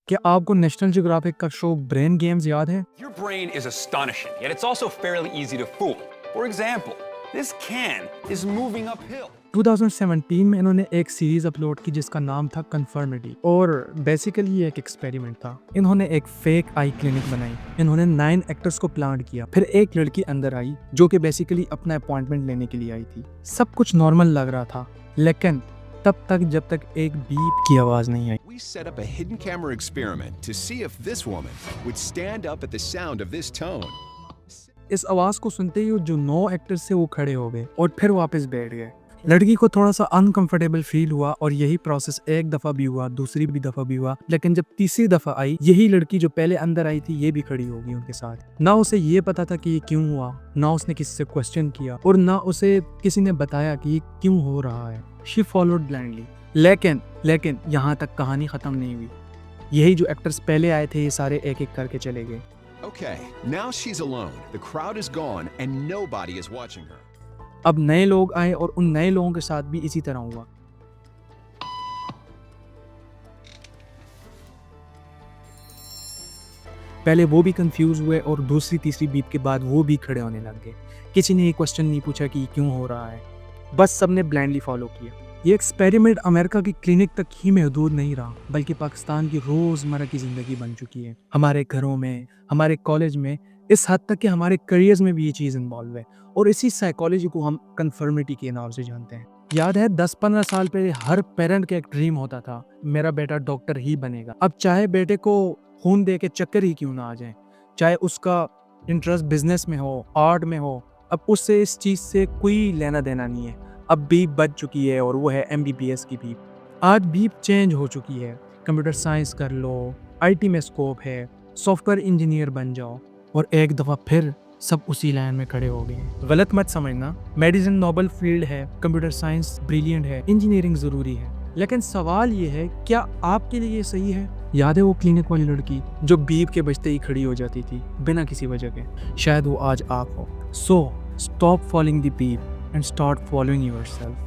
क्या आपको national geographic का शो ब्रेन गेम्स याद है? Your brain is astonishing, yet it's also fairly easy to fool. For example, this can is moving uphill. 2017 में इन्होंने एक सीरीज अपलोड की जिसका नाम था कन्फर्मिटी और बेसिकली ये एक एक्सपेरिमेंट था। इन्होंने एक फेक आई क्लिनिक बनाई। इन्होंने 9 एक्टर्स को प्लांट किया। फिर एक लड़की अंदर आई जो कि बेसिकली अपना अपॉइंटमेंट लेने के लिए आई थी। सब कुछ नॉर्मल लग रहा था, लेकिन तब तक जब तक एक बीप की आवाज नहीं आई। We set up a hidden camera experiment to see if this woman would stand up at the sound of this tone. इस आवाज को सुनते ही जो 9 एक्टर्स थे वो खड़े हो गए और फिर वापस बैठ गए। लड़की को थोड़ा सा अनकंफर्टेबल फील हुआ और यही प्रोसेस एक दफा भी हुआ, दूसरी भी दफा भी हुआ, लेकिन जब तीसरी दफा आई यही लड़की जो पहले अंदर आई थी ये भी खड़ी होगी उनके साथ। ना उसे ये पता था कि ये क्यों हुआ, ना उसने किसी से क्वेश्चन किया और ना उसे किसी ने बताया कि ये क्यों हो रहा है। She followed blindly. लेकिन यहाँ तक कहानी खत्म नहीं हुई। यही जो एक्टर्स पहले आए थे ये सारे एक एक करके चले गए। Okay, now she's alone. The crowd is gone and nobody is watching her. अब नए लोग आए और उन नए लोगों के साथ भी इसी तरह हुआ। पहले वो भी कंफ्यूज हुए और दूसरी तीसरी बीप के बाद वो भी खड़े होने लग गए। किसी ने ये क्वेश्चन नहीं पूछा कि क्यों हो रहा है, बस सबने ब्लाइंडली फॉलो किया। ये एक्सपेरिमेंट अमेरिका की क्लिनिक तक ही महदूद नहीं रहा, बल्कि पाकिस्तान की रोजमर्रा की जिंदगी बन चुकी है। हमारे घरों में, हमारे कॉलेज में, इस हद तक कि हमारे करियर्स में भी ये चीज़ इन्वॉल्व है और इसी साइकोलॉजी को हम कन्फर्मिटी के नाम से जानते हैं। याद है 10-15 साल पहले हर पेरेंट का एक ड्रीम होता था, मेरा बेटा डॉक्टर ही बनेगा। अब चाहे बेटे को खून दे के चक्कर ही क्यों ना आ जाए, चाहे उसका इंटरेस्ट बिजनेस में हो, आर्ट में हो, अब उससे इस चीज़ से कोई लेना देना नहीं है। अब बीप बच चुकी है और वो है MBBS की बीप। आज बीप चेंज हो चुकी है। कंप्यूटर साइंस कर लो, IT में स्कोप है, सॉफ्टवेयर इंजीनियर बन जाओ और एक दफ़ा फिर सब उसी लाइन में खड़े हो गए। गलत मत समझना, मेडिसिन नोबल फील्ड है, कंप्यूटर साइंस ब्रिलियंट है, इंजीनियरिंग ज़रूरी है, लेकिन सवाल ये है क्या आपके लिए ये सही है? याद है वो क्लिनिक वाली लड़की जो बीप के बजते ही खड़ी हो जाती थी बिना किसी वजह के? शायद वो आज आप हो। So stop following the beep and start following yourself.